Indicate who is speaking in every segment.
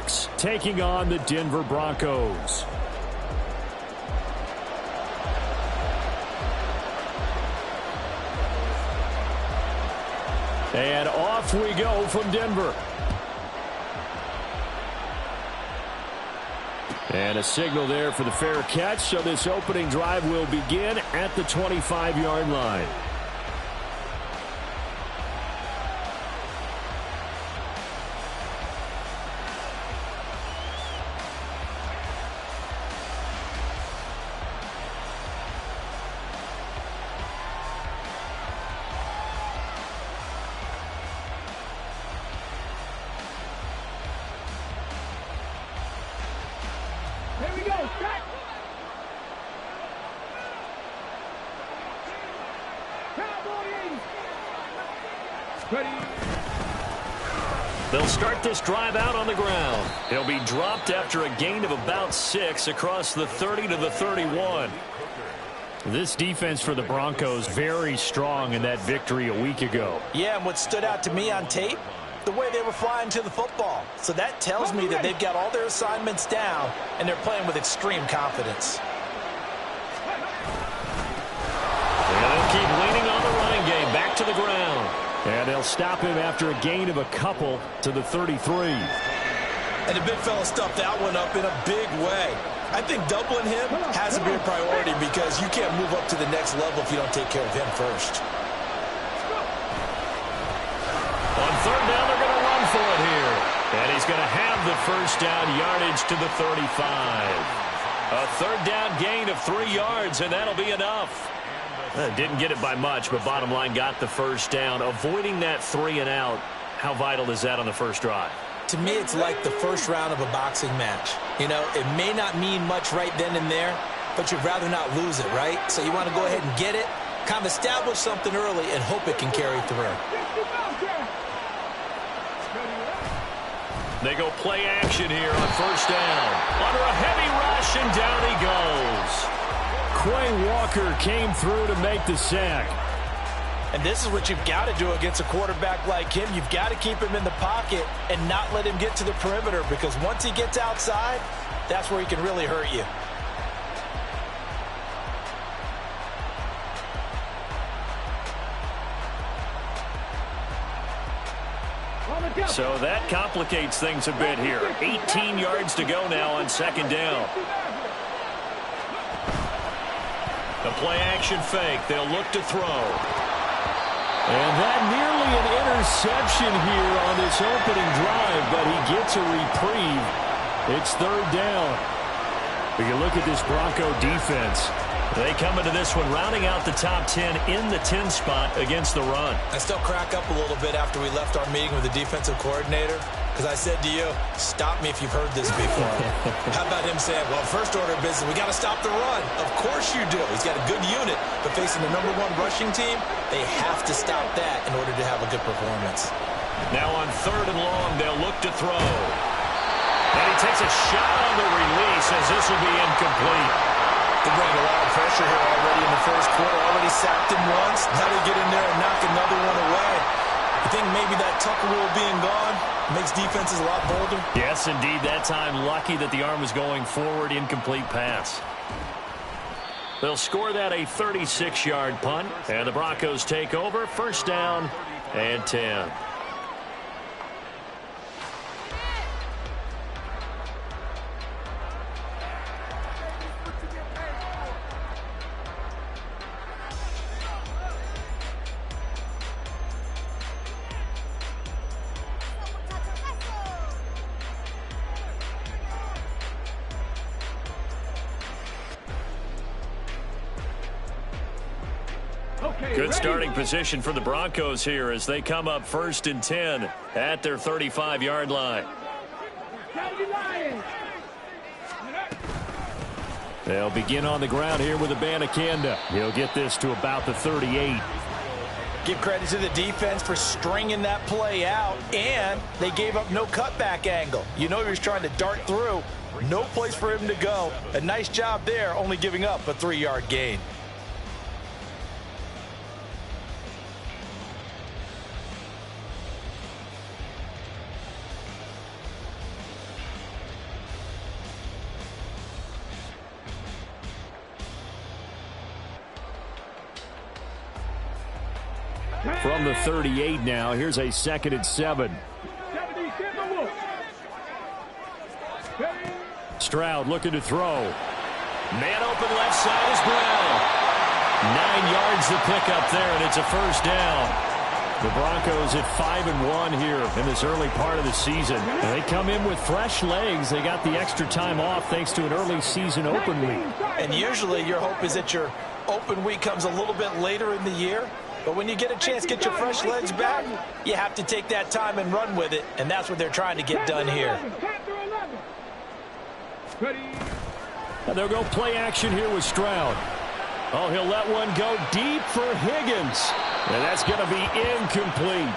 Speaker 1: Seahawks taking on the Denver Broncos. And off we go from Denver. And a signal there for the fair catch, so this opening drive will begin at the 25-yard line.
Speaker 2: They'll start this drive out on the ground. He'll be dropped after a gain of about 6 across the 30 to the 31.
Speaker 1: This defense for the Broncos very strong in that victory a week ago.
Speaker 3: Yeah, and what stood out to me on tape, the way they were flying to the football. So that tells me that they've got all their assignments down, and they're playing with extreme confidence.
Speaker 2: And they'll keep leaning on the running game. Back to the ground.
Speaker 1: And they'll stop him after a gain of a couple to the 33.
Speaker 3: And the big fella stuffed that one up in a big way. I think doubling him has to be a priority because you can't move up to the next level if you don't take care of him first.
Speaker 2: On third down, they're going to run for it here. And he's going to have the first down yardage to the 35. A third down gain of 3 yards, and that'll be enough. Didn't get it by much, but bottom line got the first down. Avoiding that 3 and out, how vital is that on the first drive?
Speaker 3: To me, it's like the first round of a boxing match. You know, it may not mean much right then and there, but you'd rather not lose it, right? So you want to go ahead and get it, kind of establish something early, and hope it can carry through.
Speaker 2: They go play action here on first down. Under a heavy rush, and down he goes.
Speaker 1: Quay Walker came through to make the sack.
Speaker 3: And this is what you've got to do against a quarterback like him. You've got to keep him in the pocket and not let him get to the perimeter, because once he gets outside, that's where he can really hurt you.
Speaker 2: So that complicates things a bit here. 18 yards to go now on second down. The play-action fake. They'll look to throw.
Speaker 1: And that nearly an interception here on this opening drive, but he gets a reprieve. It's third down. But you look at this Bronco defense.
Speaker 2: They come into this one rounding out the top 10 in the 10 spot against the run.
Speaker 3: I still crack up a little bit after we left our meeting with the defensive coordinator, because I said to you, stop me if you've heard this before. How about him saying, well, first order of business, we got to stop the run. Of course you do. He's got a good unit, but facing the #1 rushing team, they have to stop that in order to have a good performance.
Speaker 2: Now on third and long, they'll look to throw. And he takes a shot on the release as this will be incomplete.
Speaker 3: They're bringing a lot of pressure here already in the first quarter. Already sacked him once. Now they get in there and knock another one away. I think maybe that Tucker rule being gone makes defenses a lot bolder.
Speaker 2: Yes, indeed. That time, lucky that the arm was going forward. Incomplete pass. They'll score that a 36-yard punt. And the Broncos take over. First down and 10. Good starting position for the Broncos here as they come up first and 10 at their 35-yard line.
Speaker 1: They'll begin on the ground here with Abanikanda. He'll get this to about the 38.
Speaker 3: Give credit to the defense for stringing that play out, and they gave up no cutback angle. You know he was trying to dart through. No place for him to go. A nice job there, only giving up a 3-yard gain.
Speaker 1: From the 38 now, here's a 2nd and 7. Stroud looking to throw.
Speaker 2: Man open left side is Brown. 9 yards to pick up there, and it's a first down.
Speaker 1: The Broncos at 5-1 here in this early part of the season. They come in with fresh legs. They got the extra time off thanks to an early season open week.
Speaker 3: And usually your hope is that your open week comes a little bit later in the year. But when you get a chance to get your fresh legs back, you have to take that time and run with it. And that's what they're trying to get done here.
Speaker 1: And they'll go play action here with Stroud. Oh, he'll let one go deep for Higgins. And that's going to be incomplete.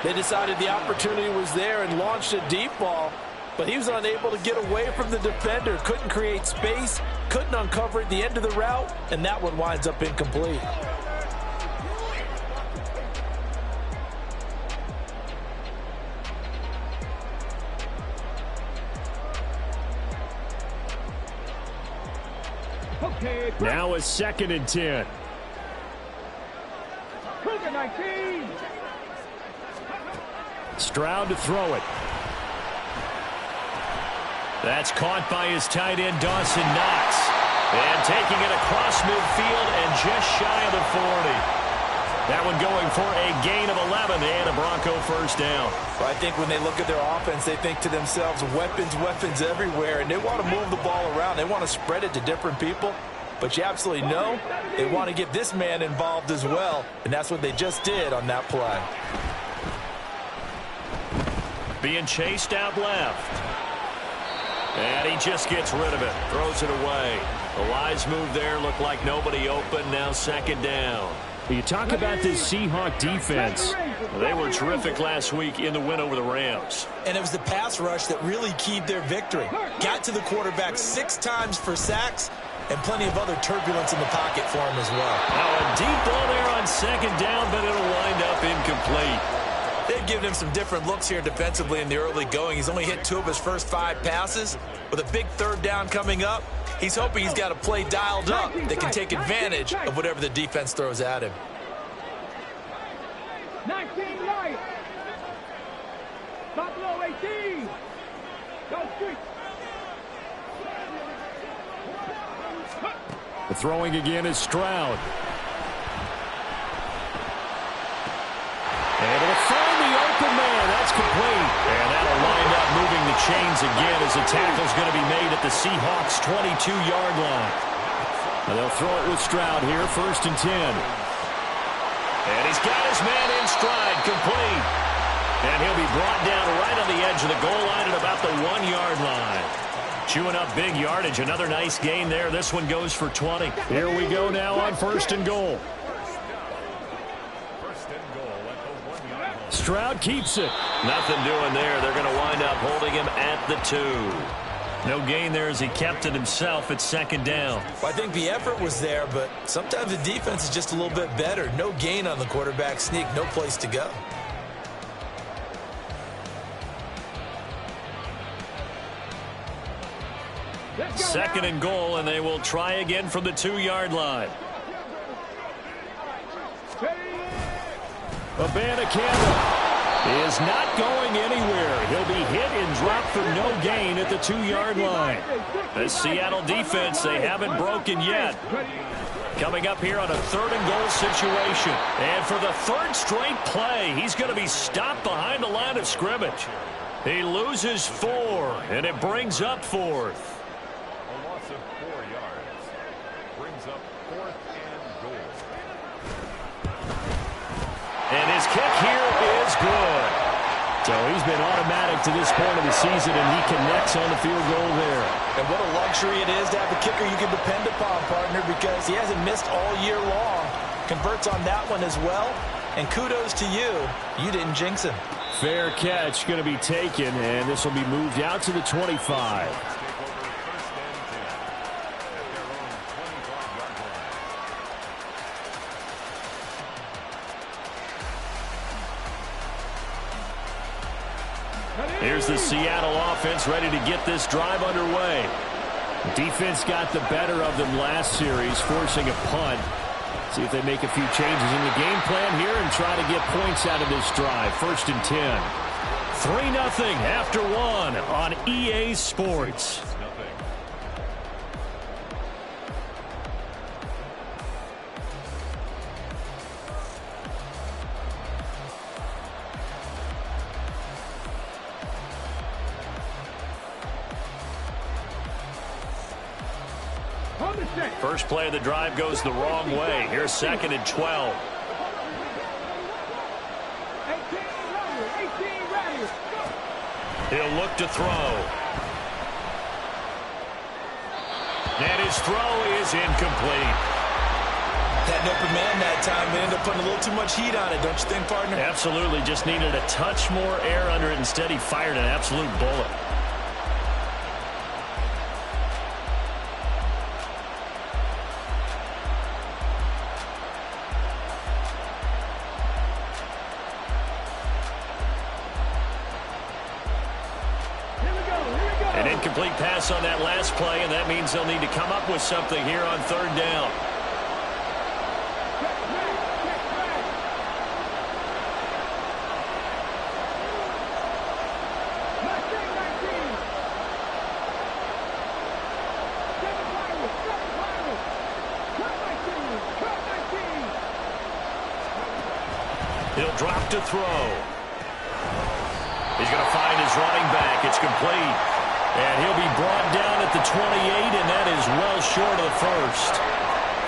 Speaker 4: They decided the opportunity was there and launched a deep ball, but he was unable to get away from the defender. Couldn't create space, couldn't uncover at the end of the route, and that one winds up incomplete.
Speaker 1: Now a 2nd and 10. Stroud to throw it.
Speaker 2: That's caught by his tight end, Dawson Knox. And taking it across midfield and just shy of the 40. That one going for a gain of 11 and a Bronco first down.
Speaker 4: Well, I think when they look at their offense, they think to themselves, weapons, weapons everywhere, and they want to move the ball around. They want to spread it to different people. But you absolutely know they want to get this man involved as well, and that's what they just did on that play.
Speaker 2: Being chased out left. And he just gets rid of it. Throws it away. The wise move there. Looked like nobody open. Now 2nd down.
Speaker 1: You talk about this Seahawks defense.
Speaker 2: They were terrific last week in the win over the Rams.
Speaker 3: And it was the pass rush that really keyed their victory. Got to the quarterback 6 times for sacks and plenty of other turbulence in the pocket for him as well.
Speaker 2: Now a deep ball there on 2nd down, but it'll wind up incomplete.
Speaker 3: They've given him some different looks here defensively in the early going. He's only hit 2 of his first 5 passes. With a big 3rd down coming up, he's hoping he's got a play dialed up that can take advantage of whatever the defense throws at him.
Speaker 5: 19 right. Buffalo 18. Go street.
Speaker 1: The throwing again is Stroud. And it'll find the open man. That's complete.
Speaker 2: And that'll wind up moving the chains again as the tackle's going to be made at the Seahawks' 22-yard line.
Speaker 1: And they'll throw it with Stroud here, 1st and 10.
Speaker 2: And he's got his man in stride, complete. And he'll be brought down right on the edge of the goal line at about the 1-yard line. Chewing up big yardage. Another nice gain there. This one goes for 20.
Speaker 1: Here we go now on 1st and goal. Stroud keeps it.
Speaker 2: Nothing doing there. They're going to wind up holding him at the 2. No gain there as he kept it himself at 2nd down.
Speaker 3: Well, I think the effort was there, but sometimes the defense is just a little bit better. No gain on the quarterback sneak. No place to go.
Speaker 2: Second and goal, and they will try again from the 2-yard line.
Speaker 1: Abanikanda is not going anywhere. He'll be hit and dropped for no gain at the 2-yard line.
Speaker 2: The Seattle defense, they haven't broken yet. Coming up here on a 3rd and goal situation. And for the 3rd straight play, he's going to be stopped behind the line of scrimmage. He loses 4, and it brings up 4th.
Speaker 6: A loss of 4 yards brings up 4th and goal.
Speaker 2: And his kick here is good.
Speaker 1: So he's been automatic to this point of the season, and he connects on the field goal there.
Speaker 3: And what a luxury it is to have a kicker you can depend upon, partner, because he hasn't missed all year long. Converts on that one as well. And kudos to you. You didn't jinx him.
Speaker 1: Fair catch going to be taken, and this will be moved out to the 25.
Speaker 2: Here's the Seattle offense ready to get this drive underway.
Speaker 1: Defense got the better of them last series, forcing a punt. See if they make a few changes in the game plan here and try to get points out of this drive. 1st and 10. 3-0 after 1 on EA Sports.
Speaker 2: First play of the drive goes the wrong way. Here's 2nd and 12.
Speaker 5: 18 ready.
Speaker 2: He'll look to throw. And his throw is incomplete.
Speaker 3: Had an open man that time. They ended up putting a little too much heat on it, don't you think, partner?
Speaker 2: Absolutely. Just needed a touch more air under it. Instead, he fired an absolute bullet. An incomplete pass on that last play, and that means they'll need to come up with something here on 3rd down. He'll drop to throw. He's going to find his running back. It's complete. And he'll be brought down at the 28, and that is well short of the first.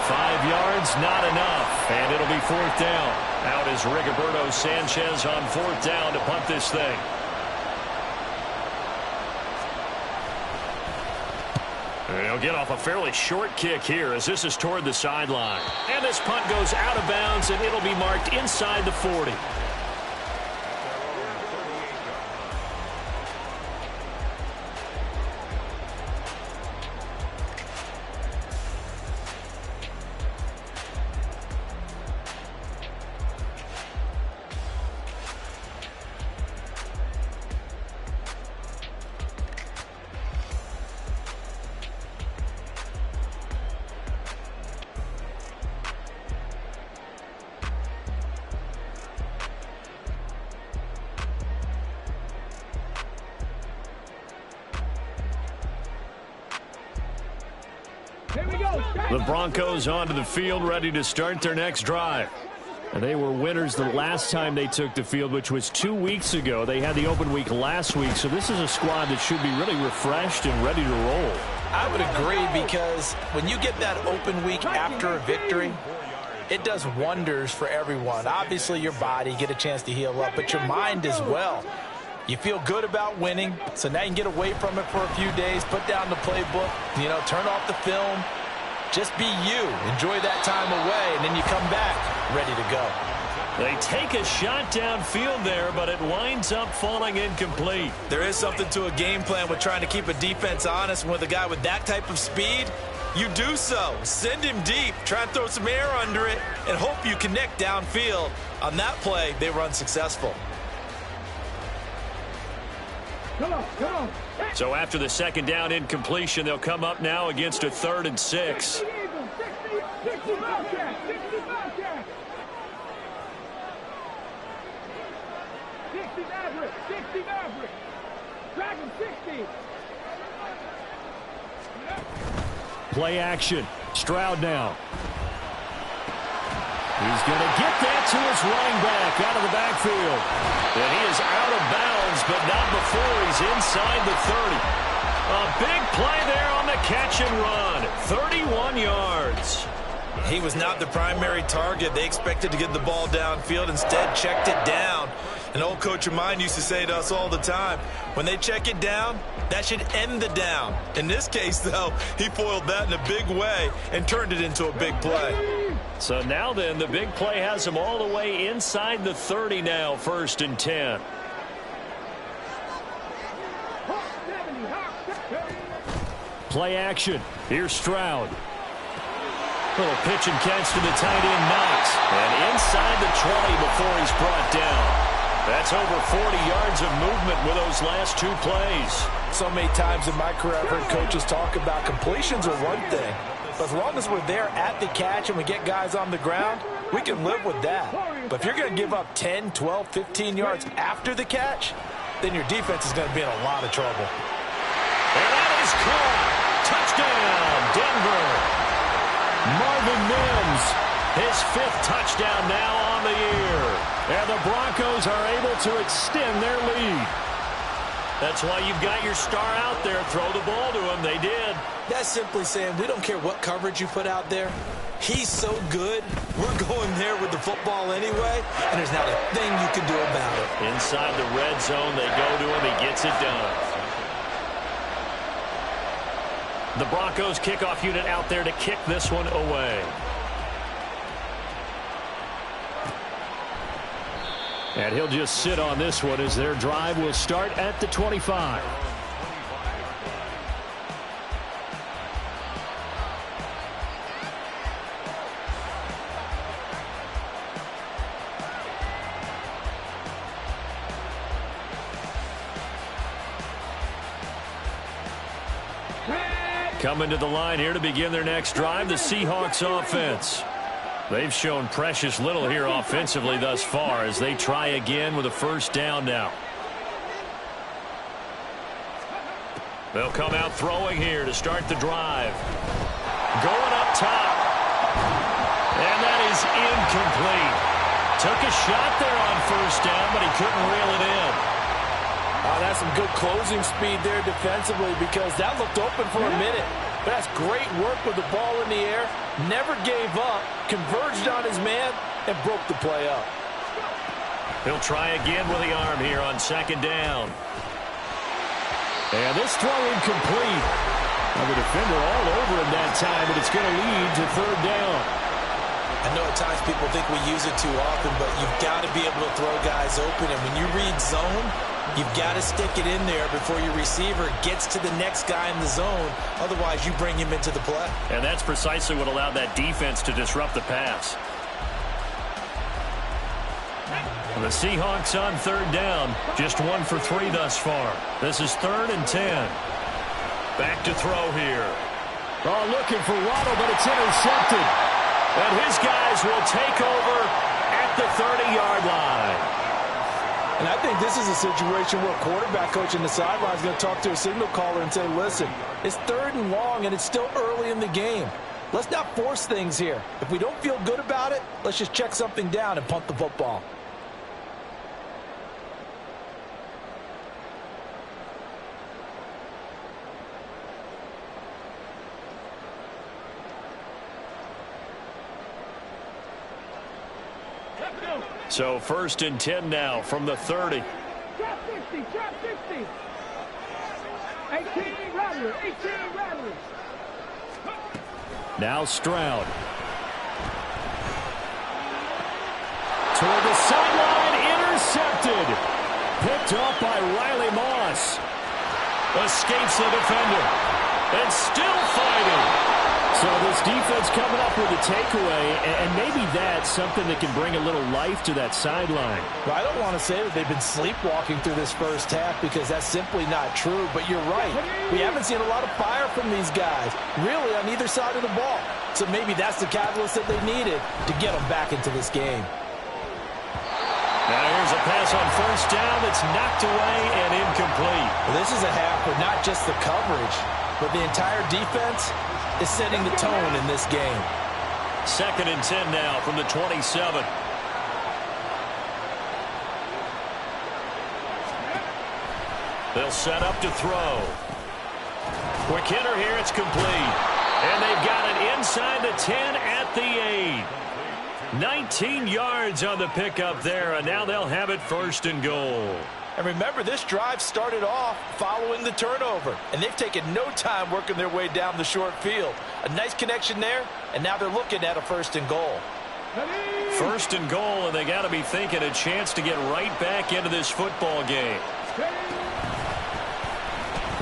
Speaker 2: 5 yards, not enough. And it'll be 4th down. Out is Rigoberto Sanchez on 4th down to punt this thing. And he'll get off a fairly short kick here as this is toward the sideline. And this punt goes out of bounds, and it'll be marked inside the 40. The Broncos onto the field, ready to start their next drive. And they were winners the last time they took the field, which was 2 weeks ago. They had the open week last week, so this is a squad that should be really refreshed and ready to roll.
Speaker 4: I would agree, because when you get that open week after a victory, it does wonders for everyone. Obviously, your body, get a chance to heal up, but your mind as well. You feel good about winning, so now you can get away from it for a few days, put down the playbook, turn off the film. Just be you. Enjoy that time away, and then you come back ready to go.
Speaker 2: They take a shot downfield there, but it winds up falling incomplete.
Speaker 3: There is something to a game plan with trying to keep a defense honest. With a guy with that type of speed, you do so. Send him deep, try and throw some air under it, and hope you connect downfield. On that play, they were unsuccessful.
Speaker 5: Come on.
Speaker 2: So after the 2nd down incompletion, they'll come up now against a 3rd and 6.
Speaker 5: 60 Bobcat. 60 Maverick. Dragon 60.
Speaker 1: Play action. Stroud now. He's going to get that to his running back out of the backfield.
Speaker 2: And he is out of bounds, but not before he's inside the 30. A big play there on the catch and run. 31 yards.
Speaker 3: He was not the primary target. They expected to get the ball downfield, instead checked it down. An old coach of mine used to say to us all the time, when they check it down, that should end the down. In this case, though, he foiled that in a big way and turned it into a big play.
Speaker 2: So now then, the big play has him all the way inside the 30 now, 1st and 10.
Speaker 1: Play action. Here's Stroud.
Speaker 2: Little pitch and catch to the tight end, Knox. And inside the 20 before he's brought down. That's over 40 yards of movement with those last 2 plays.
Speaker 4: So many times in my career, I've heard coaches talk about completions are one thing, As long as we're there at the catch and we get guys on the ground, we can live with that. But if you're going to give up 10, 12, 15 yards after the catch, then your defense is going to be in a lot of trouble.
Speaker 2: And that is caught. Touchdown, Denver.
Speaker 1: Marvin Mims,
Speaker 2: His 5th touchdown now on the year.
Speaker 1: and the Broncos are able to extend their lead.
Speaker 2: That's why you've got your star out there. Throw the ball to him. They did.
Speaker 3: That's simply saying we don't care what coverage you put out there. He's so good, we're going there with the football anyway, and there's not a thing you can do about it.
Speaker 2: Inside the red zone, they go to him. He gets it done. The Broncos kickoff unit out there to kick this one away.
Speaker 1: And he'll just sit on this one as their drive will start at the 25. Coming to the line here to begin their next drive, the Seahawks offense. They've shown precious little here offensively thus far as they try again with a first down now. They'll come out throwing here to start the drive. Going up top. And that is incomplete. Took a shot there on first down, but he couldn't reel it in.
Speaker 4: That's some good closing speed there defensively because that looked open for a minute. But that's great work with the ball in the air. Never gave up, converged on his man, and broke the play up.
Speaker 2: He'll try again with the arm here on second down.
Speaker 1: And this throw incomplete. Now the defender all over him that time, but it's going to lead to third down.
Speaker 3: I know at times people think we use it too often, but you've got to be able to throw guys open. And when you read zone, you've got to stick it in there before your receiver gets to the next guy in the zone. Otherwise, you bring him into the play.
Speaker 2: And that's precisely what allowed that defense to disrupt the pass. The Seahawks on third down. Just 1 for 3 thus far. This is 3rd and 10. Back to throw here.
Speaker 1: Oh, looking for Waddle, but it's intercepted.
Speaker 2: And his guys will take over at the 30-yard line.
Speaker 4: And I think this is a situation where a quarterback coach in the sideline is going to talk to a signal caller and say, listen, it's 3rd and long and it's still early in the game. Let's not force things here. If we don't feel good about it, let's just check something down and punt the football.
Speaker 2: So 1st and 10 now from the 30.
Speaker 5: Trap 60, trap 60. 18 Rattler, 18 Rattler.
Speaker 1: Now Stroud. Toward the sideline, intercepted. Picked up by Riley Moss.
Speaker 2: Escapes the defender. And still fighting.
Speaker 1: So this defense coming up with a takeaway, and maybe that's something that can bring a little life to that sideline.
Speaker 4: Well, I don't want to say that they've been sleepwalking through this first half because that's simply not true, but you're right. We haven't seen a lot of fire from these guys, really on either side of the ball. So maybe that's the catalyst that they needed to get them back into this game.
Speaker 2: Now here's a pass on first down that's knocked away and incomplete.
Speaker 4: Well, this is a half where not just the coverage, but the entire defense is setting the tone in this game.
Speaker 2: 2nd and 10 now from the 27. They'll set up to throw. Quick hitter here, it's complete. And they've got it inside the 10 at the 8. 19 yards on the pickup there, and now they'll have it 1st and goal.
Speaker 4: And remember, this drive started off following the turnover, and they've taken no time working their way down the short field. A nice connection there, and now they're looking at a 1st and goal.
Speaker 2: 1st and goal, and they got to be thinking a chance to get right back into this football game.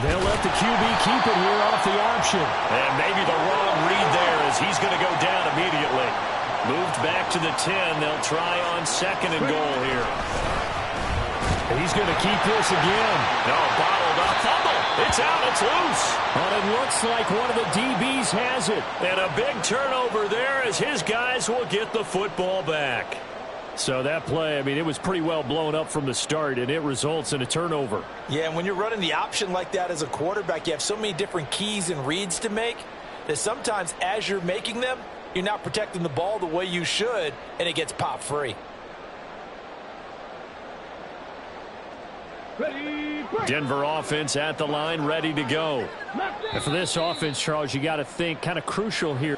Speaker 1: They'll let the QB keep it here off the option.
Speaker 2: And maybe the wrong read there as he's going to go down immediately. Moved back to the 10. They'll try on 2nd and goal here.
Speaker 1: He's going to keep this again.
Speaker 2: No, bottled up. Fumble. It's out. It's loose.
Speaker 1: And it looks like one of the DBs has it.
Speaker 2: And a big turnover there as his guys will get the football back.
Speaker 1: So that play, I mean, it was pretty well blown up from the start, and it results in a turnover.
Speaker 4: Yeah, and when you're running the option like that as a quarterback, you have so many different keys and reads to make that sometimes as you're making them, you're not protecting the ball the way you should, and it gets pop free.
Speaker 1: Denver offense at the line, ready to go. And for this offense, Charles, you got to think kind of crucial here.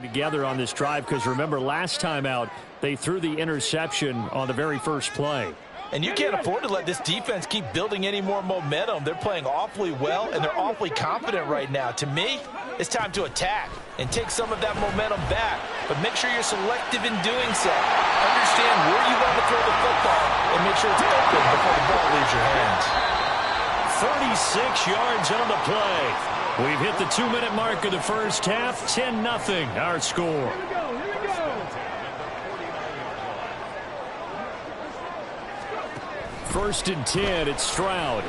Speaker 1: Together on this drive, because remember last time out they threw the interception on the very first play.
Speaker 4: And you can't afford to let this defense keep building any more momentum. They're playing awfully well, and they're awfully confident right now. To me, it's time to attack and take some of that momentum back, but make sure you're selective in doing so. Understand where you want to throw the football and make sure it's open before the ball leaves your hands.
Speaker 2: 36 yards on the play.
Speaker 1: We've hit the 2-minute mark of the first half. 10-0 our score.
Speaker 5: Here we go.
Speaker 1: First and 10, it's Stroud.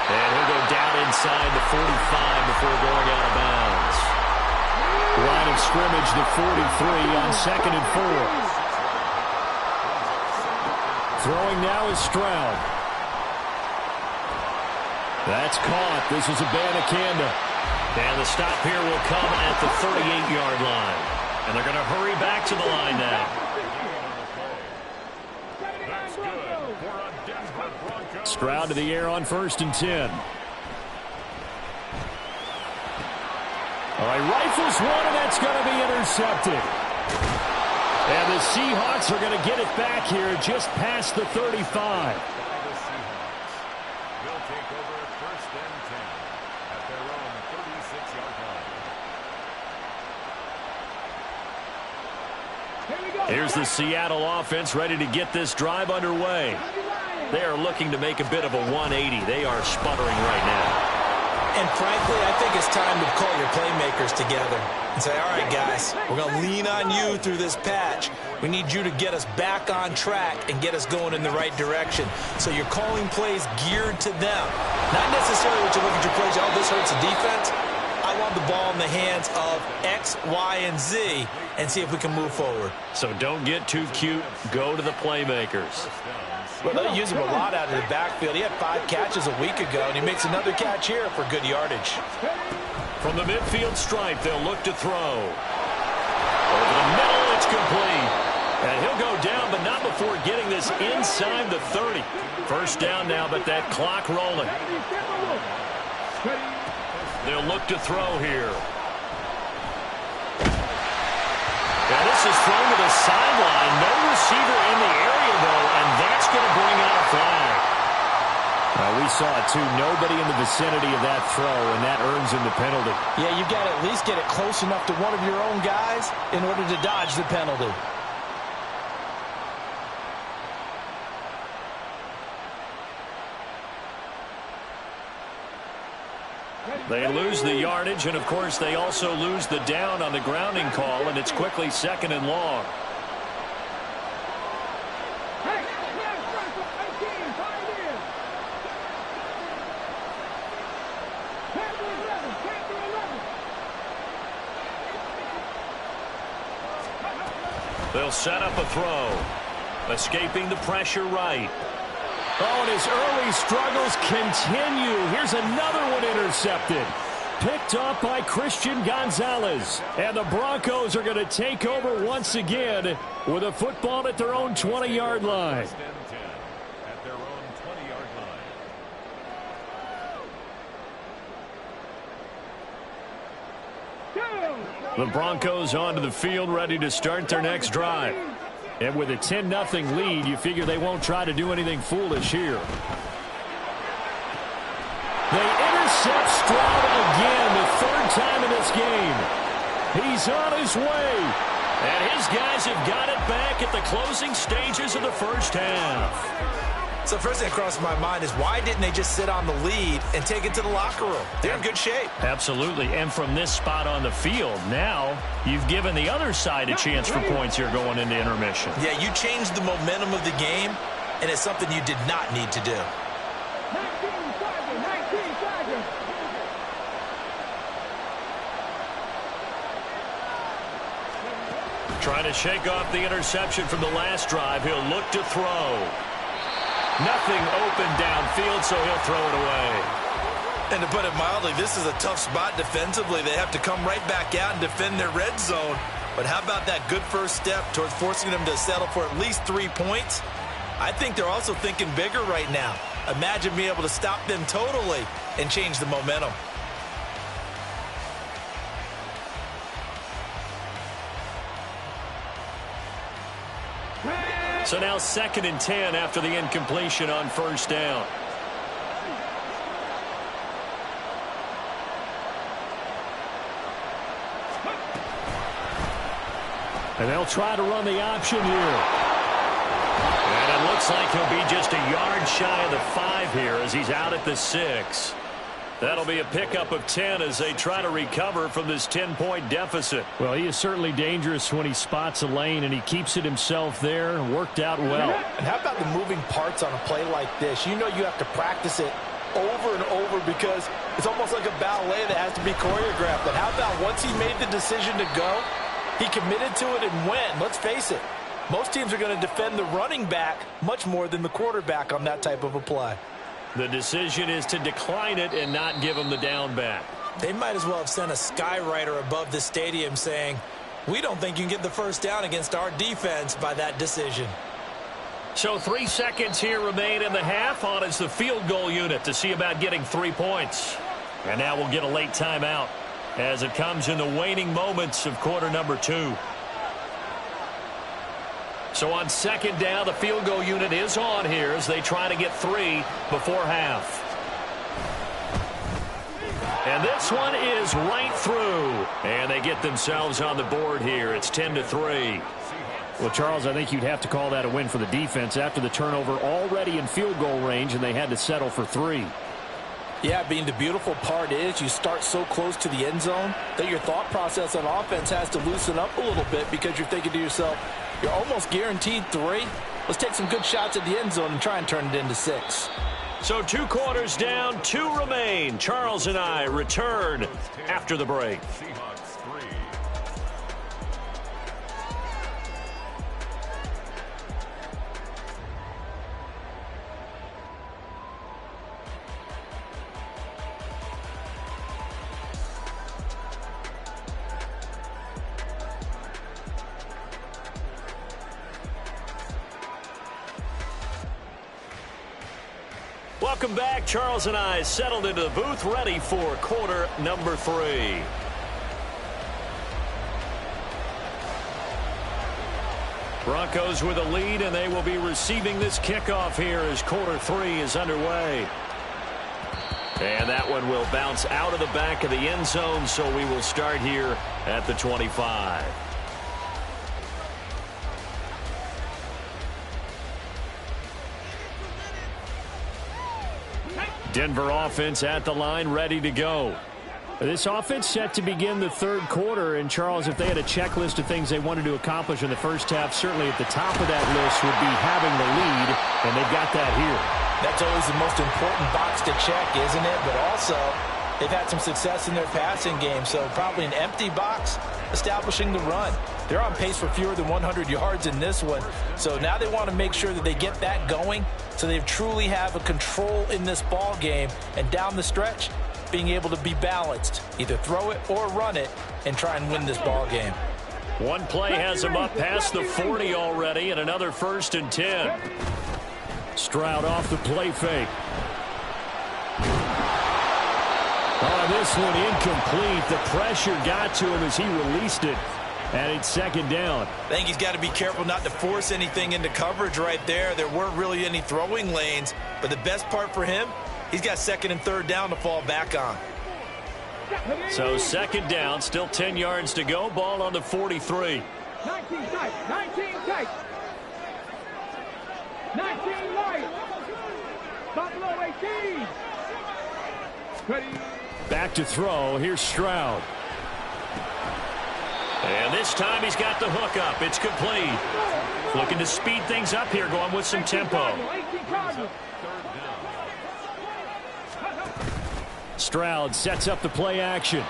Speaker 2: And he'll go down inside the 45 before going out of bounds.
Speaker 1: Line of scrimmage, the 43 on 2nd and 4. Throwing now is Stroud. That's caught. This is Abanikanda.
Speaker 2: And the stop here will come at the 38-yard line. And they're going to hurry back to the line now.
Speaker 1: Stroud to the air on 1st and 10. All right, rifles one, and that's going to be intercepted. And the Seahawks are going to get it back here just past the 35.
Speaker 2: Here's the Seattle offense ready to get this drive underway. They are looking to make a bit of a 180. They are sputtering right now.
Speaker 4: And frankly, I think it's time to call your playmakers together and say, all right, guys, we're going to lean on you through this patch. We need you to get us back on track and get us going in the right direction. So you're calling plays geared to them. Not necessarily what you look at your plays, oh, this hurts the defense. I want the ball in the hands of X, Y, and Z and see if we can move forward.
Speaker 2: So don't get too cute. Go to the playmakers.
Speaker 4: Well, they use him a lot out of the backfield. He had 5 catches a week ago, and he makes another catch here for good yardage.
Speaker 2: From the midfield stripe, they'll look to throw. Over the middle, it's complete. And he'll go down, but not before getting this inside the 30. First down now, but that clock rolling. They'll look to throw here. And this is thrown to the sideline. No receiver in the area, though, and that's going to bring out a flag.
Speaker 1: We saw it, too. Nobody in the vicinity of that throw, and that earns him the penalty.
Speaker 4: Yeah, you've got to at least get it close enough to one of your own guys in order to dodge the penalty.
Speaker 2: They lose the yardage, and, of course, they also lose the down on the grounding call, and it's quickly 2nd and long. They'll set up a throw. Escaping the pressure right.
Speaker 1: Oh, and his early struggles continue. Here's another one intercepted. Picked up by Christian Gonzalez. And the Broncos are going to take over once again with a football at their own 20-yard line.
Speaker 6: At their own 20-yard line.
Speaker 1: The Broncos onto the field, ready to start their next drive. And with a 10-0 lead, you figure they won't try to do anything foolish here. They intercept Stroud again, the 3rd time in this game. He's on his way.
Speaker 2: And his guys have got it back at the closing stages of the first half.
Speaker 3: So first thing that crossed my mind is why didn't they just sit on the lead and take it to the locker room? They're in good shape.
Speaker 2: Absolutely. And from this spot on the field, now you've given the other side a chance for points here going into intermission.
Speaker 3: Yeah, you changed the momentum of the game, and it's something you did not need to do.
Speaker 5: 19 Chargers.
Speaker 2: Trying to shake off the interception from the last drive. He'll look to throw. Nothing open downfield, so he'll throw it away.
Speaker 3: And to put it mildly, this is a tough spot defensively. They have to come right back out and defend their red zone. But how about that good first step towards forcing them to settle for at least 3 points? I think they're also thinking bigger right now. Imagine being able to stop them totally and change the momentum.
Speaker 2: So now 2nd and 10 after the incompletion on first down.
Speaker 1: And they'll try to run the option here.
Speaker 2: And it looks like he'll be just a yard shy of the 5 here as he's out at the 6. That'll be a pickup of 10 as they try to recover from this 10-point deficit.
Speaker 1: Well, he is certainly dangerous when he spots a lane, and he keeps it himself there. Worked out well.
Speaker 4: And how about the moving parts on a play like this? You know you have to practice it over and over because it's almost like a ballet that has to be choreographed. But how about once he made the decision to go, he committed to it and went. Let's face it, most teams are going to defend the running back much more than the quarterback on that type of a play.
Speaker 2: The decision is to decline it and not give him the down back.
Speaker 3: They might as well have sent a skywriter above the stadium saying, we don't think you can get the first down against our defense by that decision.
Speaker 2: So 3 seconds here remain in the half. On is the field goal unit to see about getting 3 points. And now we'll get a late timeout as it comes in the waning moments of quarter number 2. So on 2nd down, the field goal unit is on here as they try to get 3 before half. And this one is right through. And they get themselves on the board here. It's 10-3.
Speaker 1: Well, Charles, I think you'd have to call that a win for the defense after the turnover already in field goal range, and they had to settle for 3.
Speaker 4: Yeah, being the beautiful part is you start so close to the end zone that your thought process on offense has to loosen up a little bit because you're thinking to yourself, you're almost guaranteed 3. Let's take some good shots at the end zone and try and turn it into 6.
Speaker 2: So 2 quarters down, 2 remain. Charles and I return after the break.
Speaker 6: Seahawks 3.
Speaker 2: Welcome back. Charles and I settled into the booth, ready for quarter number 3. Broncos with a lead, and they will be receiving this kickoff here as quarter 3 is underway. And that one will bounce out of the back of the end zone, so we will start here at the 25. Denver offense at the line, ready to go.
Speaker 1: This offense set to begin the 3rd quarter, and Charles, if they had a checklist of things they wanted to accomplish in the first half, certainly at the top of that list would be having the lead, and they've got that here.
Speaker 4: That's always the most important box to check, isn't it? But also, they've had some success in their passing game, so probably an empty box establishing the run. They're on pace for fewer than 100 yards in this one, so now they want to make sure that they get that going so they truly have a control in this ball game, and down the stretch, being able to be balanced, either throw it or run it, and try and win this ball game.
Speaker 2: One play has them up past the 40 already, and another 1st and 10.
Speaker 1: Stroud off the play fake. Oh, this one incomplete. The pressure got to him as he released it. And it's 2nd down.
Speaker 3: I think he's got to be careful not to force anything into coverage right there. There weren't really any throwing lanes. But the best part for him, he's got 2nd and 3rd down to fall back on.
Speaker 2: So 2nd down, still 10 yards to go. Ball on the 43.
Speaker 5: 19 tight. 19 tight. 19 light. Buffalo 18. Ready.
Speaker 1: Back to throw. Here's Stroud.
Speaker 2: And this time he's got the hook up. It's complete. Looking to speed things up here, going with some tempo.
Speaker 1: Stroud sets up the play action.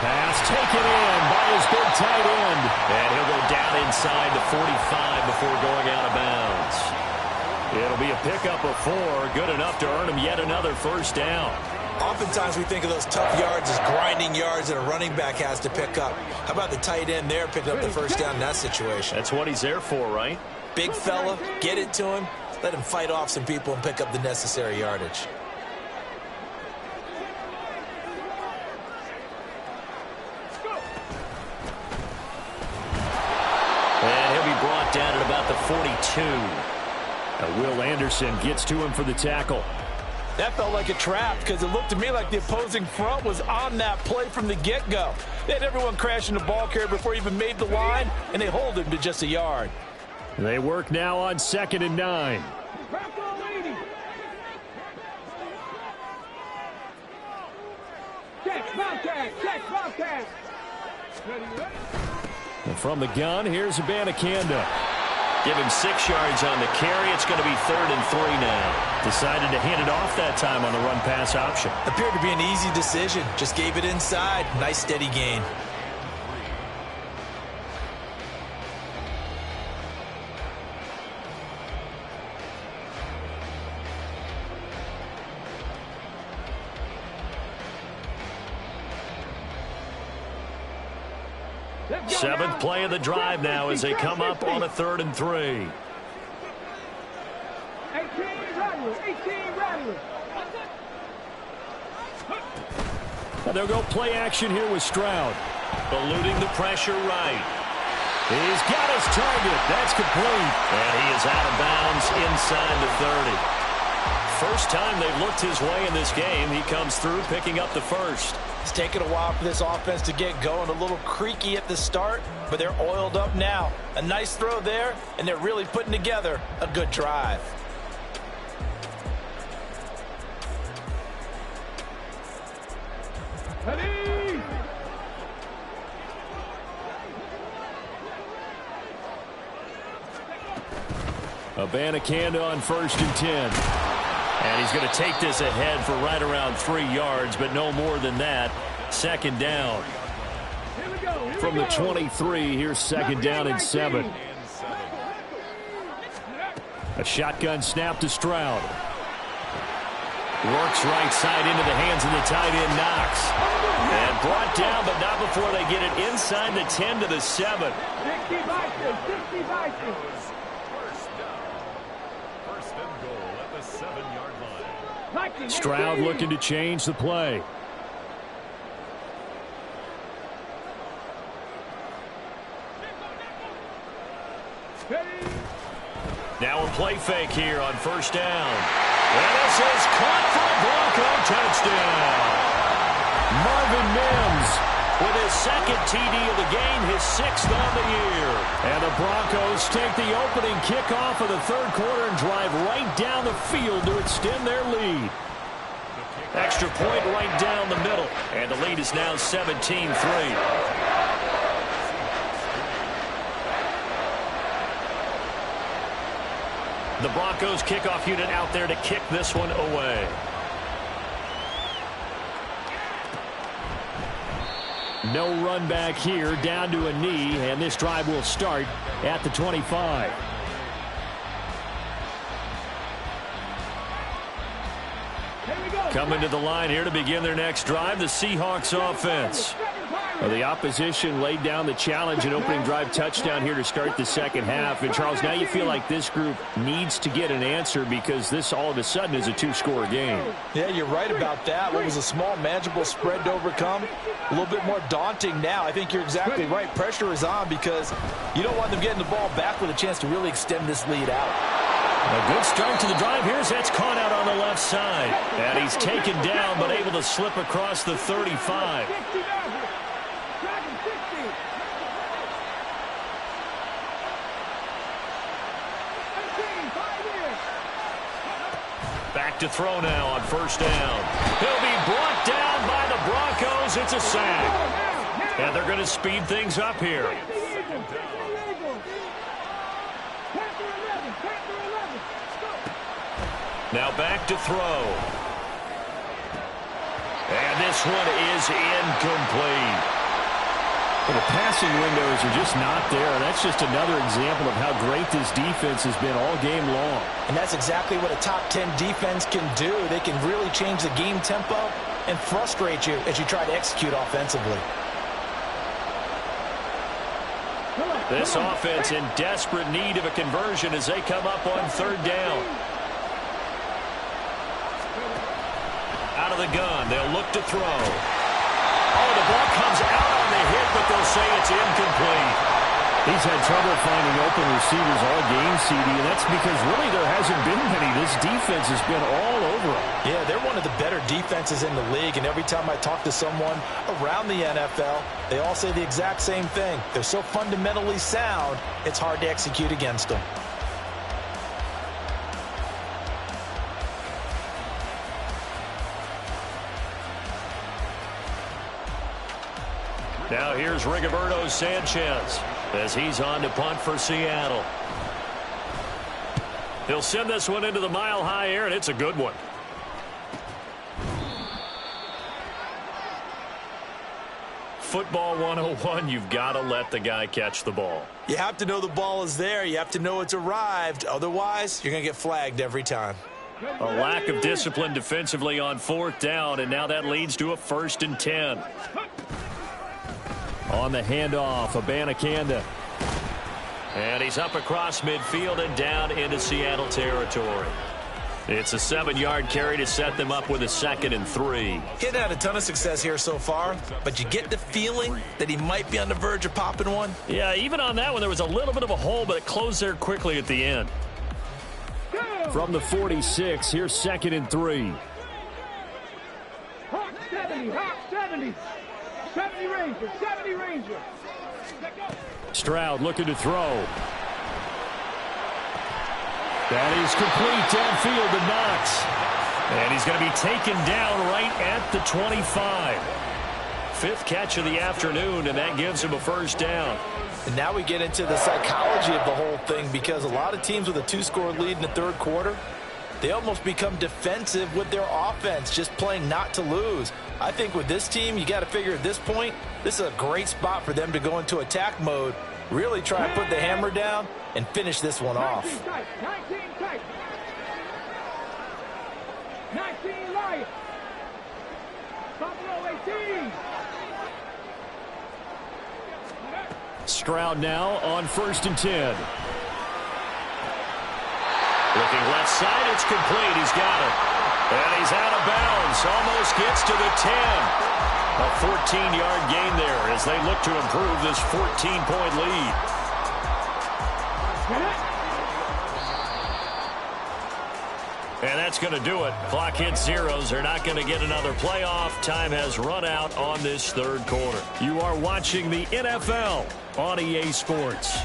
Speaker 1: Pass taken in by his big tight end.
Speaker 2: And he'll go down inside the 45 before going out of bounds.
Speaker 1: It'll be a pickup of 4. Good enough to earn him yet another first down.
Speaker 3: Oftentimes we think of those tough yards as grinding yards that a running back has to pick up. How about the tight end there picking up the first down in that situation?
Speaker 2: That's what he's there for, right?
Speaker 3: Big fella, get it to him, let him fight off some people and pick up the necessary yardage.
Speaker 2: And he'll be brought down at about the 42.
Speaker 1: Now Will Anderson gets to him for the tackle.
Speaker 4: That felt like a trap because it looked to me like the opposing front was on that play from the get-go. They had everyone crashing the ball carrier before he even made the line, and they hold him to just a yard.
Speaker 1: They work now on 2nd and 9.
Speaker 5: Check, Bobcat, check, Bobcat.
Speaker 1: And from the gun, here's Abanikanda.
Speaker 2: Give him 6 yards on the carry. It's going to be 3rd and 3 now.
Speaker 1: Decided to hand it off that time on the run-pass option.
Speaker 3: Appeared to be an easy decision. Just gave it inside. Nice steady gain.
Speaker 2: Seventh play of the drive now as they come up on a 3rd and 3.
Speaker 5: 18 Rattler, 18 Rattler.
Speaker 1: They'll go play action here with Stroud.
Speaker 2: Eluding the pressure right.
Speaker 1: He's got his target. That's complete.
Speaker 2: And he is out of bounds inside the 30. First time they've looked his way in this game. He comes through picking up the first.
Speaker 4: It's taken a while for this offense to get going. A little creaky at the start, but they're oiled up now. A nice throw there, and they're really putting together a good drive.
Speaker 5: Ready.
Speaker 1: Abanikanda on 1st and 10.
Speaker 2: And he's going to take this ahead for right around 3 yards, but no more than that. 2nd down.
Speaker 1: From the 23, here's 2nd down and 7. A shotgun snap to Stroud. Works right side into the hands of the tight end, Knox. And brought down, but not before they get it inside the 10 to the 7.
Speaker 5: 60 Vikings, 60 Vikings.
Speaker 6: First and goal at the 7-yard line.
Speaker 1: Stroud looking to change the play.
Speaker 2: Now a play fake here on 1st down. And this is caught for a Bronco touchdown.
Speaker 1: Marvin Mims
Speaker 2: with his 2nd TD of the game, his 6th on the year.
Speaker 1: And the Broncos take the opening kickoff of the 3rd quarter and drive right down the field to extend their lead.
Speaker 2: Extra point right down the middle. And the lead is now 17-3. The Broncos kickoff unit out there to kick this one away.
Speaker 1: No run back here, down to a knee, and this drive will start at the 25. Coming to the line here to begin their next drive, the Seahawks offense. Well, the opposition laid down the challenge and opening drive touchdown here to start the 2nd half. And, Charles, now you feel like this group needs to get an answer because this all of a sudden is a 2-score game.
Speaker 4: Yeah, you're right about that. What was a small, manageable spread to overcome, a little bit more daunting now. I think you're exactly right. Pressure is on because you don't want them getting the ball back with a chance to really extend this lead out.
Speaker 2: A good start to the drive. Here's that's caught out on the left side. And he's taken down but able to slip across the 35. to throw now on first down. He'll be brought down by the Broncos. It's a sack. And they're going to speed things up here. Now back to throw. And this one is incomplete.
Speaker 1: Well, the passing windows are just not there. That's just another example of how great this defense has been all game long.
Speaker 4: And that's exactly what a top 10 defense can do. They can really change the game tempo and frustrate you as you try to execute offensively.
Speaker 2: This offense in desperate need of a conversion as they come up on third down. Out of the gun, they'll look to throw. Oh, the ball comes out on the hit, but they'll say it's incomplete.
Speaker 1: He's had trouble finding open receivers all game, CD, and that's because really there hasn't been many. This defense has been all over him.
Speaker 4: Yeah, they're one of the better defenses in the league, and every time I talk to someone around the NFL, they all say the exact same thing. They're so fundamentally sound, it's hard to execute against them.
Speaker 2: Now here's Rigoberto Sanchez as he's on to punt for Seattle. He'll send this one into the mile-high air, and it's a good one. Football 101, you've got to let the guy catch the ball.
Speaker 4: You have to know the ball is there. You have to know it's arrived. Otherwise, you're going to get flagged every time.
Speaker 2: A lack of discipline defensively on fourth down, and now that leads to a 1st and 10.
Speaker 1: On the handoff, Abanikanda.
Speaker 2: And he's up across midfield and down into Seattle territory. It's a 7-yard carry to set them up with a 2nd and 3.
Speaker 4: He's had a ton of success here so far, but you get the feeling that he might be on the verge of popping one.
Speaker 2: Yeah, even on that one, there was a little bit of a hole, but it closed there quickly at the end.
Speaker 1: From the 46, here's 2nd and 3.
Speaker 5: Hawk 70, Hawk 70. 70 Ranger, 70 Ranger.
Speaker 1: Stroud looking to throw. That is complete downfield to Knox.
Speaker 2: And he's going to be taken down right at the 25. 5th catch of the afternoon, and that gives him a 1st down.
Speaker 4: And now we get into the psychology of the whole thing, because a lot of teams with a 2-score lead in the 3rd quarter, they almost become defensive with their offense, just playing not to lose. I think with this team, you got to figure at this point, this is a great spot for them to go into attack mode, really try and put the hammer down and finish this one off.
Speaker 5: 19 tight. 19 Lions. Buffalo 18.
Speaker 1: Stroud now on 1st and 10.
Speaker 2: Looking left side, it's complete. He's got it. And he's out of bounds. Almost gets to the 10. A 14-yard gain there as they look to improve this 14-point lead. And that's going to do it. Clock hits zeros. They're not going to get another playoff. Time has run out on this 3rd quarter.
Speaker 1: You are watching the NFL on EA Sports.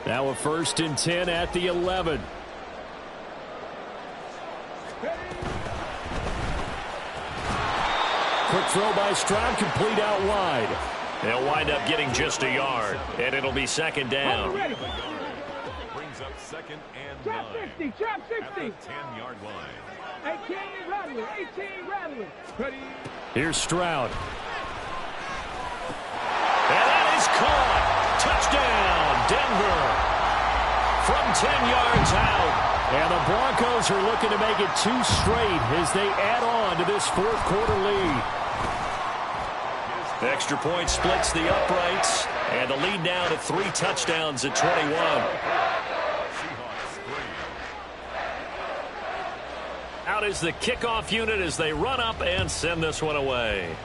Speaker 1: Now a 1st and 10 at the 11. Quick throw by Stroud, complete out wide.
Speaker 2: They'll wind up getting just a yard, and it'll be 2nd down.
Speaker 6: Brings up 2nd and 9.
Speaker 5: Trap 60, trap 60.
Speaker 6: At the 10-yard line.
Speaker 5: 18 Rattler, 18 Rattler. Ready.
Speaker 1: Here's Stroud.
Speaker 2: And that is caught. Touchdown, Denver. From 10 yards out.
Speaker 1: And the Broncos are looking to make it 2 straight as they add on to this 4th quarter lead.
Speaker 2: The extra point splits the uprights, and the lead now to 3 touchdowns at 21.
Speaker 6: Seahawks 3.
Speaker 2: Out is the kickoff unit as they run up and send this one away.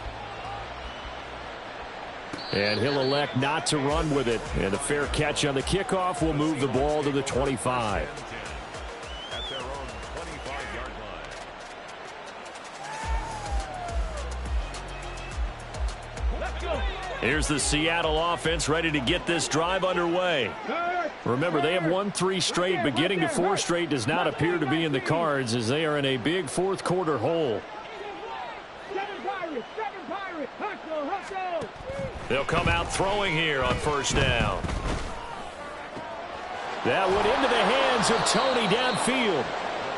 Speaker 1: And he'll elect not to run with it. And a fair catch on the kickoff will move the ball to the 25.
Speaker 6: At their own 25-yard line.
Speaker 1: Here's the Seattle offense ready to get this drive underway. Remember, they have won 3 straight, but getting to 4 straight does not appear to be in the cards as they are in a big fourth quarter hole.
Speaker 2: They'll come out throwing here on first down.
Speaker 1: That went into the hands of Tony downfield.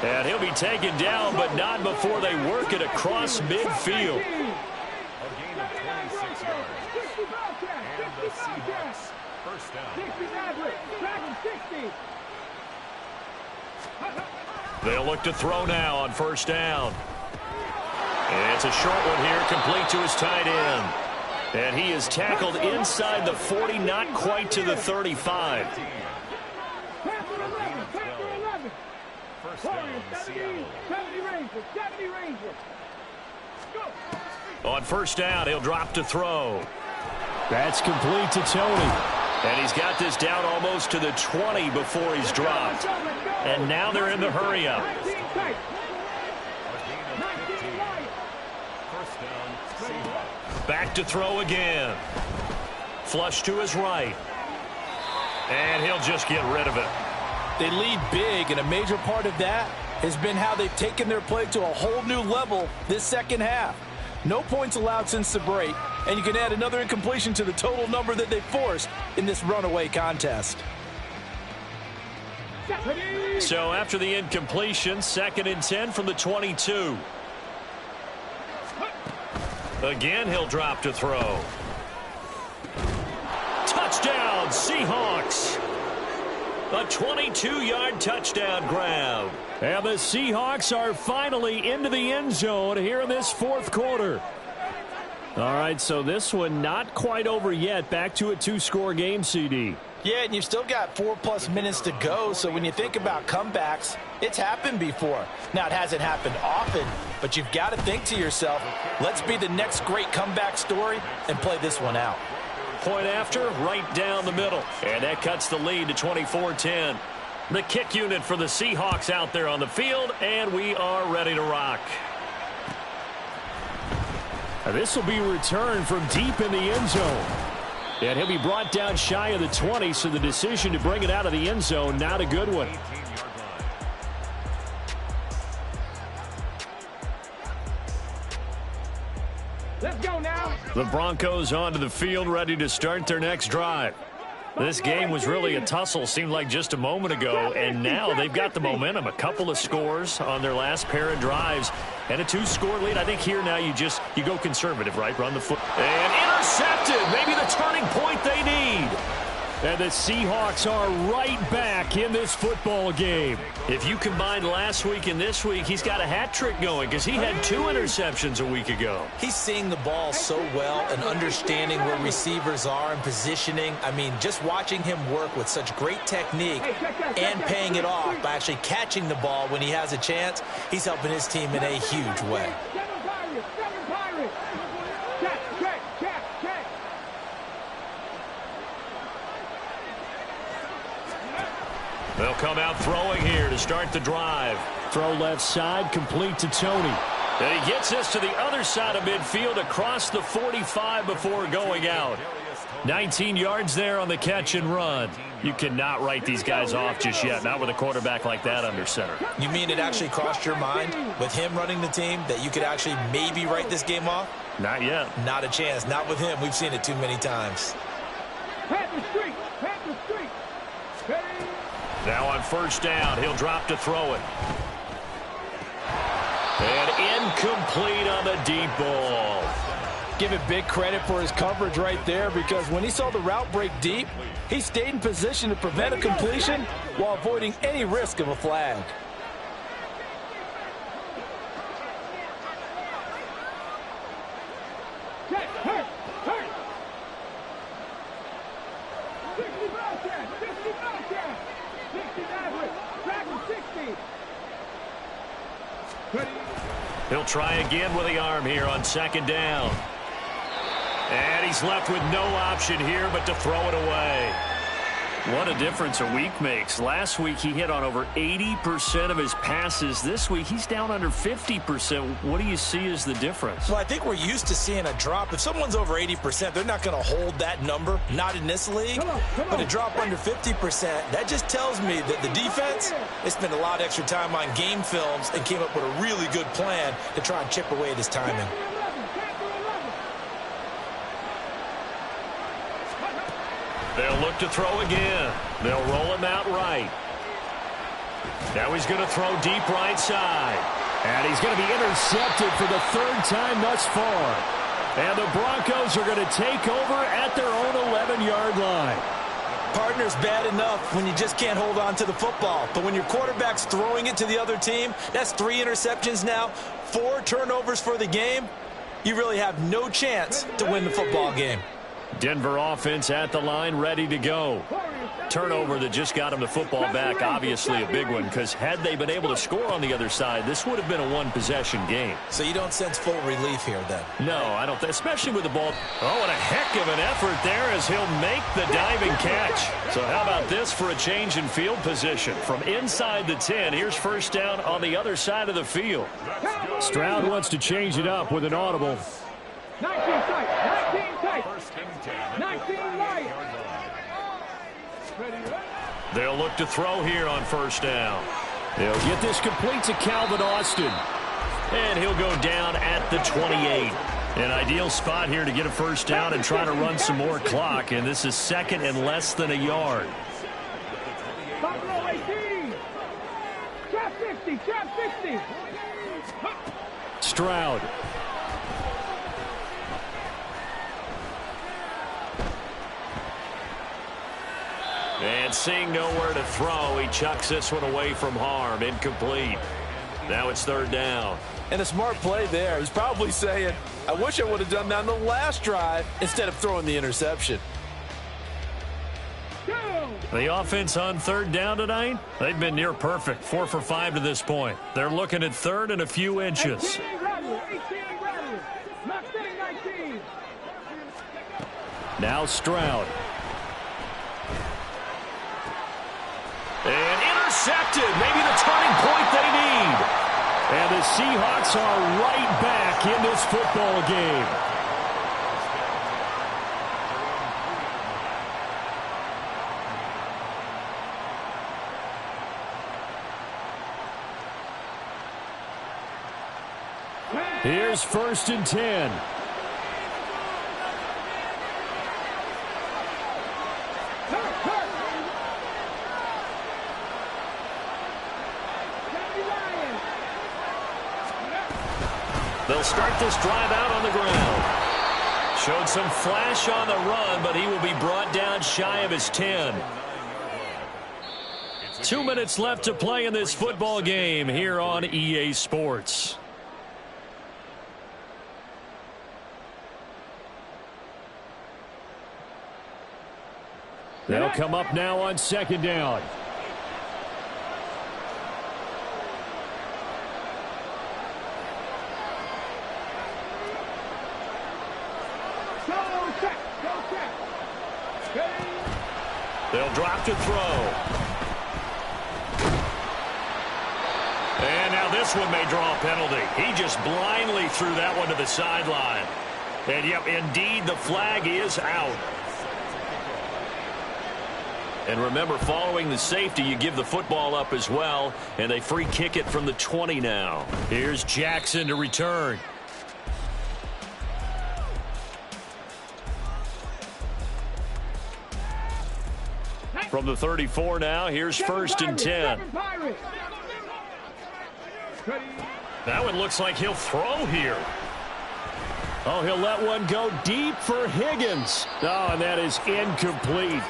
Speaker 2: And he'll be taken down, but not before they work it across midfield.
Speaker 6: A gain of 26 yards. And the Seahawks first down.
Speaker 2: They'll look to throw now on first down. And it's a short one here, complete to his tight end. And he is tackled inside the 40, not quite to the 35.
Speaker 6: First down, Seattle.
Speaker 2: On first down, he'll drop to throw.
Speaker 1: That's complete to Tony.
Speaker 2: And he's got this down almost to the 20 before he's dropped. And now they're in the hurry up.
Speaker 6: A gain of 15. First down, Seahawks.
Speaker 2: Back to throw again. Flush to his right. And he'll just get rid of it.
Speaker 4: They lead big, and a major part of that has been how they've taken their play to a whole new level this second half. No points allowed since the break, and you can add another incompletion to the total number that they forced in this runaway contest.
Speaker 2: So after the incompletion, 2nd and 10 from the 22. Again, he'll drop to throw. Touchdown, Seahawks. A 22-yard touchdown grab.
Speaker 1: And the Seahawks are finally into the end zone here in this fourth quarter. All right, so this one not quite over yet. Back to a 2-score game, CD.
Speaker 4: Yeah, and you've still got 4+ minutes to go, so when you think about comebacks, it's happened before. Now, it hasn't happened often, but you've got to think to yourself, let's be the next great comeback story and play this one out.
Speaker 2: Point after, right down the middle. And that cuts the lead to 24-10. The kick unit for the Seahawks out there on the field, and we are ready to rock.
Speaker 1: This will be returned from deep in the end zone. And he'll be brought down shy of the 20, so the decision to bring it out of the end zone, not a good one.
Speaker 5: Let's go now.
Speaker 2: The Broncos onto the field, ready to start their next drive. This game was really a tussle, seemed like just a moment ago, and now they've got the momentum. A couple of scores on their last pair of drives, and a 2-score lead. I think here now you go conservative, right? Run the foot. And intercepted. Maybe the turning point they need.
Speaker 1: And the Seahawks are right back in this football game.
Speaker 2: If you combine last week and this week, he's got a hat trick going because he had 2 interceptions a week ago.
Speaker 3: He's seeing the ball so well and understanding where receivers are and positioning. I mean, just watching him work with such great technique and paying it off by actually catching the ball when he has a chance, he's helping his team in a huge way.
Speaker 2: They'll come out throwing here to start the drive.
Speaker 1: Throw left side, complete to Tony.
Speaker 2: And he gets this to the other side of midfield across the 45 before going out. 19 yards there on the catch and run. You cannot write these guys off just yet, not with a quarterback like that under center.
Speaker 3: You mean it actually crossed your mind with him running the team that you could actually maybe write this game off?
Speaker 2: Not yet.
Speaker 3: Not a chance. Not with him. We've seen it too many times.
Speaker 2: Now on first down, he'll drop to throw it. And incomplete on the deep ball.
Speaker 4: Give it big credit for his coverage right there, because when he saw the route break deep, he stayed in position to prevent a completion while avoiding any risk of a flag.
Speaker 2: He'll try again with the arm here on second down. And he's left with no option here but to throw it away.
Speaker 1: What a difference a week makes. Last week he hit on over 80% of his passes. This week he's down under 50%. What do you see as the difference?
Speaker 3: Well, I think we're used to seeing a drop. If someone's over 80%, they're not going to hold that number, not in this league. But a drop under 50%, that just tells me that the defense, they spent a lot of extra time on game films and came up with a really good plan to try and chip away at his timing.
Speaker 2: They'll look to throw again. They'll roll him out right. Now he's going to throw deep right side.
Speaker 1: And he's going to be intercepted for the third time thus far. And the Broncos are going to take over at their own 11-yard line.
Speaker 3: Partner's bad enough when you just can't hold on to the football. But when your quarterback's throwing it to the other team, that's 3 interceptions now, 4 turnovers for the game. You really have no chance to win the football game.
Speaker 2: Denver offense at the line, ready to go. Turnover that just got him the football back, obviously a big one, because had they been able to score on the other side, this would have been a one-possession game.
Speaker 3: So you don't sense full relief here, then?
Speaker 2: No, I don't, especially with the ball. Oh, and a heck of an effort there as he'll make the diving catch. So how about this for a change in field position? From inside the 10, here's first down on the other side of the field.
Speaker 1: Stroud wants to change it up with an audible.
Speaker 5: 19 tight, 19 tight, 19 light.
Speaker 2: They'll look to throw here on first down.
Speaker 1: They'll get this complete to Calvin Austin.
Speaker 2: And he'll go down at the 28. An ideal spot here to get a first down and try to run some more clock. And this is second and less than a yard.
Speaker 5: Buffalo 18. Trap 50, trap 50.
Speaker 1: Stroud.
Speaker 2: And seeing nowhere to throw, he chucks this one away from harm. Incomplete. Now it's third down.
Speaker 4: And a smart play there. He's probably saying, I wish I would have done that on the last drive instead of throwing the interception.
Speaker 2: The offense on third down tonight, they've been near perfect. 4 for 5 to this point. They're looking at third and a few inches.
Speaker 1: Now Stroud.
Speaker 2: And intercepted. Maybe the turning point they need.
Speaker 1: And the Seahawks are right back in this football game. Here's first and 10.
Speaker 2: They'll start this drive out on the ground. Showed some flash on the run, but he will be brought down shy of his 10. 2 minutes left to play in this football game here on EA Sports.
Speaker 1: They'll come up now on second down.
Speaker 2: They'll drop to throw. And now this one may draw a penalty. He just blindly threw that one to the sideline. And yep, indeed, the flag is out. And remember, following the safety, you give the football up as well, and they free kick it from the 20 now.
Speaker 1: Here's Jackson to return.
Speaker 2: From the 34 now, here's first and 10. That one looks like he'll throw here.
Speaker 1: Oh, he'll let one go deep for Higgins. Oh, and that is incomplete.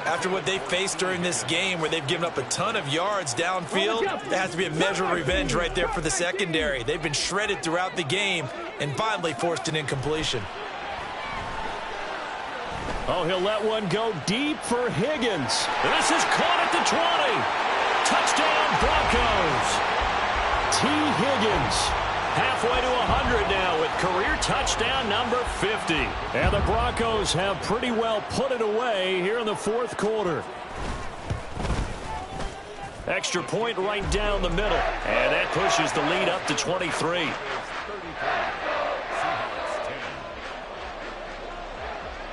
Speaker 3: After what they faced during this game where they've given up a ton of yards downfield, there has to be a measure of revenge right there for the secondary. They've been shredded throughout the game and finally forced an incompletion.
Speaker 1: Oh, he'll let one go deep for Higgins.
Speaker 2: This is caught at the 20. Touchdown, Broncos.
Speaker 1: T. Higgins.
Speaker 2: Halfway to 100 now with career touchdown number 50.
Speaker 1: And the Broncos have pretty well put it away here in the fourth quarter.
Speaker 2: Extra point right down the middle. And that pushes the lead up to 23.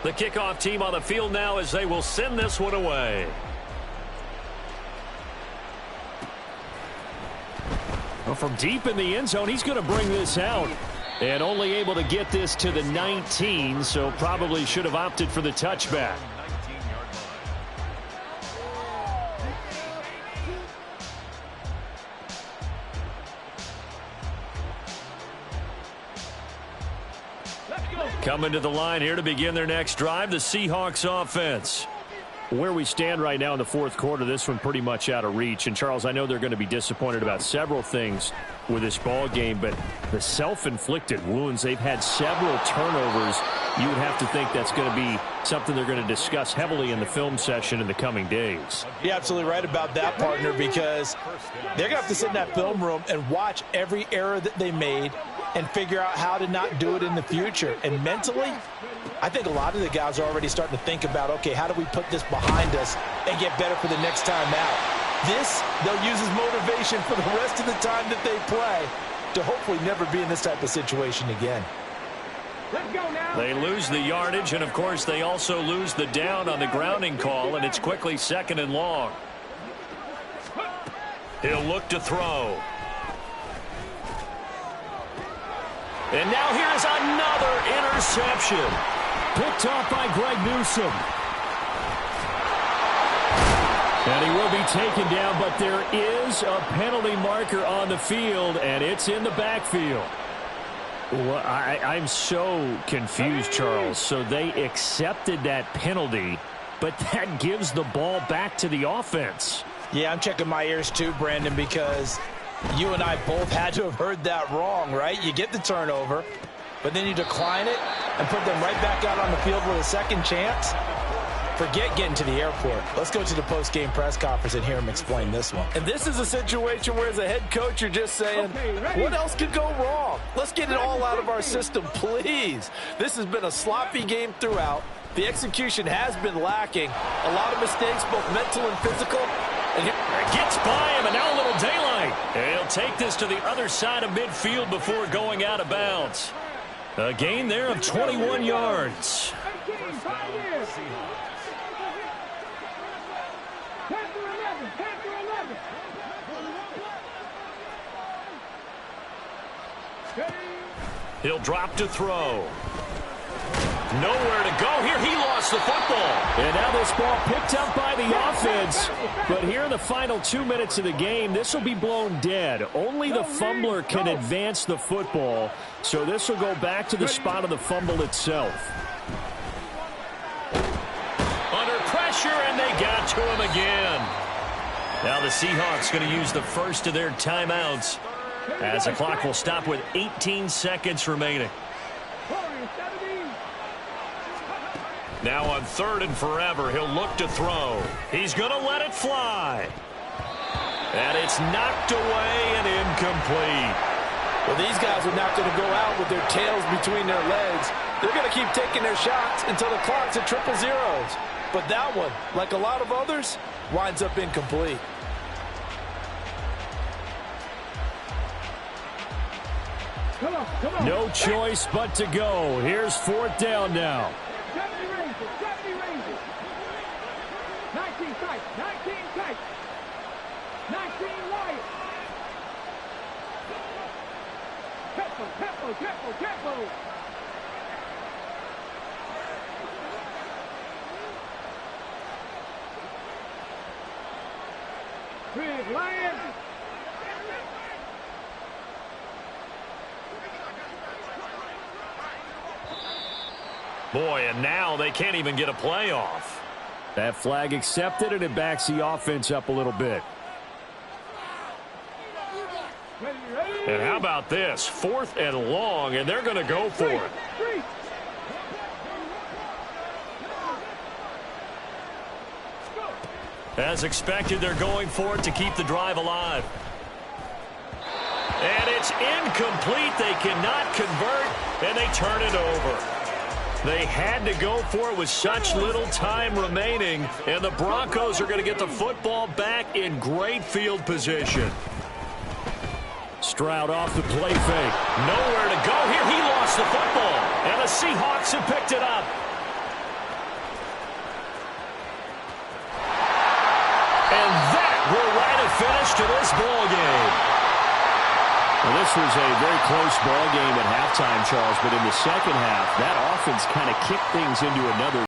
Speaker 2: The kickoff team on the field now as they will send this one away.
Speaker 1: Well, from deep in the end zone, he's going to bring this out. And only able to get this to the 19, so probably should have opted for the touchback.
Speaker 2: Coming to the line here to begin their next drive, the Seahawks offense.
Speaker 1: Where we stand right now in the fourth quarter, this one pretty much out of reach. And, Charles, I know they're going to be disappointed about several things with this ball game, but the self-inflicted wounds, they've had several turnovers. You would have to think that's going to be something they're going to discuss heavily in the film session in the coming days.
Speaker 4: You're absolutely right about that, partner, because they're going to have to sit in that film room and watch every error that they made and figure out how to not do it in the future. And mentally, I think a lot of the guys are already starting to think about, okay, how do we put this behind us and get better for the next time out? This, they'll use as motivation for the rest of the time that they play to hopefully never be in this type of situation again.
Speaker 5: Let's go now.
Speaker 2: They lose the yardage, and, of course, they also lose the down on the grounding call, and it's quickly 2nd and long. He'll look to throw. And now here's another interception.
Speaker 1: Picked off by Greg Newsome. And he will be taken down, but there is a penalty marker on the field, and it's in the backfield. Well, I'm so confused, Charles. So they accepted that penalty, but that gives the ball back to the offense.
Speaker 4: Yeah, I'm checking my ears too, Brandon, because you and I both had to have heard that wrong, right? You get the turnover, but then you decline it and put them right back out on the field with a second chance. Forget getting to the airport. Let's go to the post-game press conference and hear him explain this one. And this is a situation where, as a head coach, you're just saying, what else could go wrong? Let's get it all out of our system, please. This has been a sloppy game throughout. The execution has been lacking. A lot of mistakes, both mental and physical.
Speaker 2: And it gets by him, and now a little daylight. And he'll take this to the other side of midfield before going out of bounds. A gain there of 21 yards.
Speaker 5: 10-11.
Speaker 2: He'll drop to throw. Nowhere to go here. He lost the football.
Speaker 1: And now this ball picked up by the offense. But here in the final 2 minutes of the game, this will be blown dead. Only the fumbler can advance the football. So this will go back to the spot of the fumble itself.
Speaker 2: Under pressure, and they got to him again. Now the Seahawks going to use the first of their timeouts as the clock will stop with 18 seconds remaining. Now on 3rd and forever, he'll look to throw. He's going to let it fly. And it's knocked away and incomplete.
Speaker 4: Well, these guys are not going to go out with their tails between their legs. They're going to keep taking their shots until the clock's at 000. But that one, like a lot of others, winds up incomplete.
Speaker 5: Come on.
Speaker 1: No choice but to go. Here's 4th down now.
Speaker 5: 70 ranges. 19 tight. 19 wide. Tempo. Big Lion.
Speaker 2: Boy, and now they can't even get a playoff.
Speaker 1: That flag accepted, and it backs the offense up a little bit.
Speaker 5: Ready.
Speaker 2: And how about this? 4th and long, and they're going to go for it. As expected, they're going for it to keep the drive alive. And it's incomplete. They cannot convert. and they turn it over. They had to go for it with such little time remaining, and the Broncos are going to get the football back in great field position.
Speaker 1: Stroud off the play fake.
Speaker 2: Nowhere to go here. He lost the football, and the Seahawks have picked it up. And that will write a finish to this ball game.
Speaker 1: Well, this was a very close ball game at halftime, Charles, but in the second half, that offense kind of kicked things into another